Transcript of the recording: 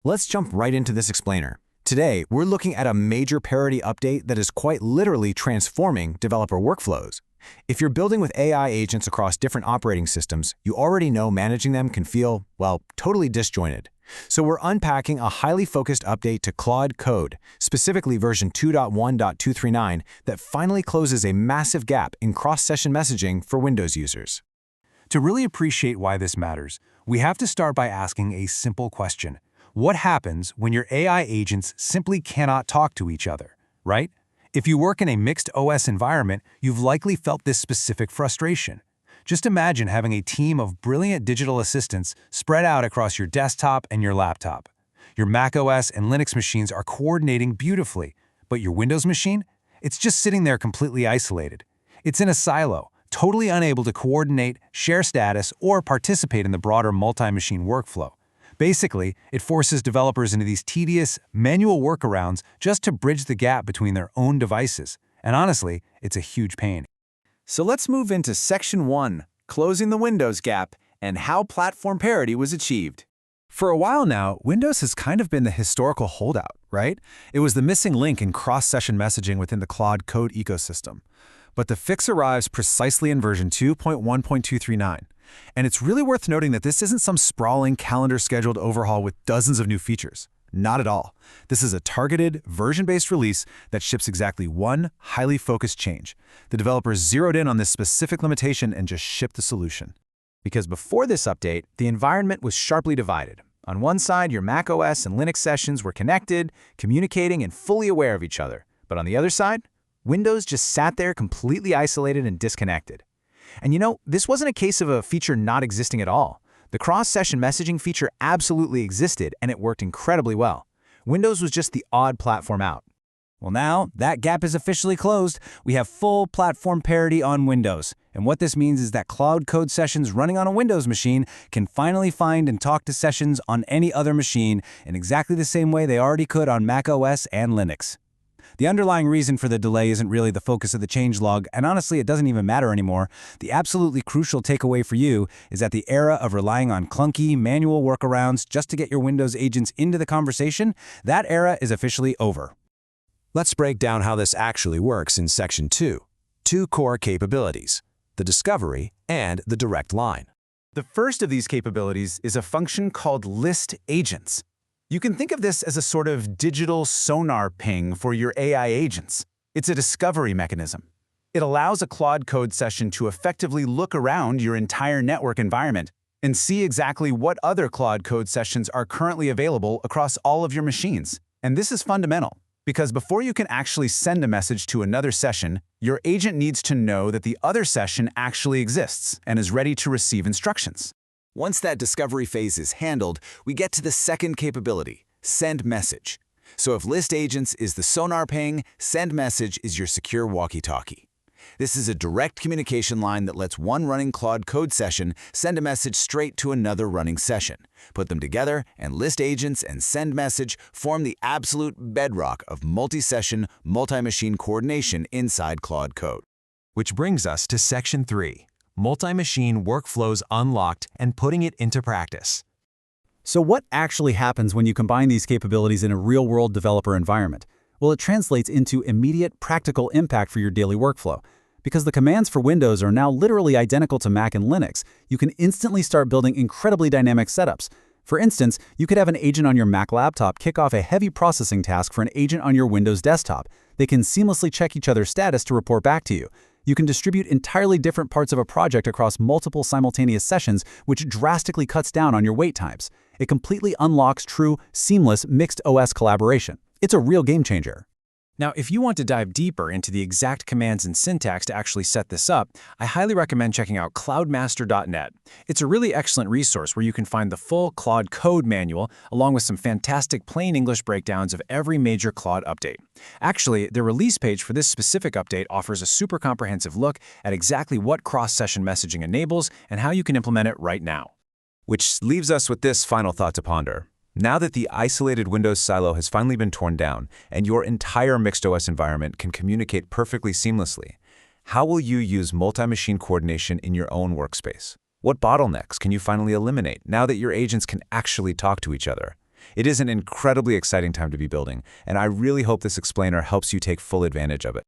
Let's jump right into this explainer. Today, we're looking at a major parity update that is quite literally transforming developer workflows. If you're building with AI agents across different operating systems, you already know managing them can feel, well, totally disjointed. So we're unpacking a highly focused update to Claude Code, specifically version 2.1.239, that finally closes a massive gap in cross-session messaging for Windows users. To really appreciate why this matters, we have to start by asking a simple question. What happens when your AI agents simply cannot talk to each other, right? If you work in a mixed OS environment, you've likely felt this specific frustration. Just imagine having a team of brilliant digital assistants spread out across your desktop and your laptop. Your macOS and Linux machines are coordinating beautifully, but your Windows machine? It's just sitting there completely isolated. It's in a silo, totally unable to coordinate, share status, or participate in the broader multi-machine workflow. Basically, it forces developers into these tedious, manual workarounds just to bridge the gap between their own devices. And honestly, it's a huge pain. So let's move into Section 1, Closing the Windows Gap, and how platform parity was achieved. For a while now, Windows has kind of been the historical holdout, right? It was the missing link in cross-session messaging within the Claude Code ecosystem. But the fix arrives precisely in version 2.1.239. And it's really worth noting that this isn't some sprawling calendar-scheduled overhaul with dozens of new features. Not at all. This is a targeted, version-based release that ships exactly one highly focused change. The developers zeroed in on this specific limitation and just shipped the solution. Because before this update, the environment was sharply divided. On one side, your macOS and Linux sessions were connected, communicating, and fully aware of each other. But on the other side, Windows just sat there completely isolated and disconnected. And you know, this wasn't a case of a feature not existing at all. The cross-session messaging feature absolutely existed, and it worked incredibly well. Windows was just the odd platform out. Well, now that gap is officially closed. We have full platform parity on Windows. And what this means is that Claude Code sessions running on a Windows machine can finally find and talk to sessions on any other machine in exactly the same way they already could on macOS and Linux. The underlying reason for the delay isn't really the focus of the changelog, and honestly, it doesn't even matter anymore. The absolutely crucial takeaway for you is that the era of relying on clunky, manual workarounds just to get your Windows agents into the conversation, that era is officially over. Let's break down how this actually works in Section 2. Two core capabilities: the discovery and the direct line. The first of these capabilities is a function called ListAgents. You can think of this as a sort of digital sonar ping for your AI agents. It's a discovery mechanism. It allows a Claude Code session to effectively look around your entire network environment and see exactly what other Claude Code sessions are currently available across all of your machines. And this is fundamental, because before you can actually send a message to another session, your agent needs to know that the other session actually exists and is ready to receive instructions. Once that discovery phase is handled, we get to the second capability, SendMessage. So if ListAgents is the sonar ping, SendMessage is your secure walkie-talkie. This is a direct communication line that lets one running Claude Code session send a message straight to another running session. Put them together, and ListAgents and SendMessage form the absolute bedrock of multi-session, multi-machine coordination inside Claude Code. Which brings us to Section 3. Multi-machine workflows unlocked and putting it into practice. So what actually happens when you combine these capabilities in a real-world developer environment? Well, it translates into immediate, practical impact for your daily workflow. Because the commands for Windows are now literally identical to Mac and Linux, you can instantly start building incredibly dynamic setups. For instance, you could have an agent on your Mac laptop kick off a heavy processing task for an agent on your Windows desktop. They can seamlessly check each other's status to report back to you. You can distribute entirely different parts of a project across multiple simultaneous sessions, which drastically cuts down on your wait times. It completely unlocks true, seamless, mixed OS collaboration. It's a real game changer. Now, if you want to dive deeper into the exact commands and syntax to actually set this up, I highly recommend checking out cloudmaster.net. It's a really excellent resource where you can find the full Claude Code manual, along with some fantastic plain English breakdowns of every major Claude update. Actually, the release page for this specific update offers a super comprehensive look at exactly what cross-session messaging enables and how you can implement it right now. Which leaves us with this final thought to ponder. Now that the isolated Windows silo has finally been torn down and your entire mixed OS environment can communicate perfectly seamlessly, how will you use multi-machine coordination in your own workspace? What bottlenecks can you finally eliminate now that your agents can actually talk to each other? It is an incredibly exciting time to be building, and I really hope this explainer helps you take full advantage of it.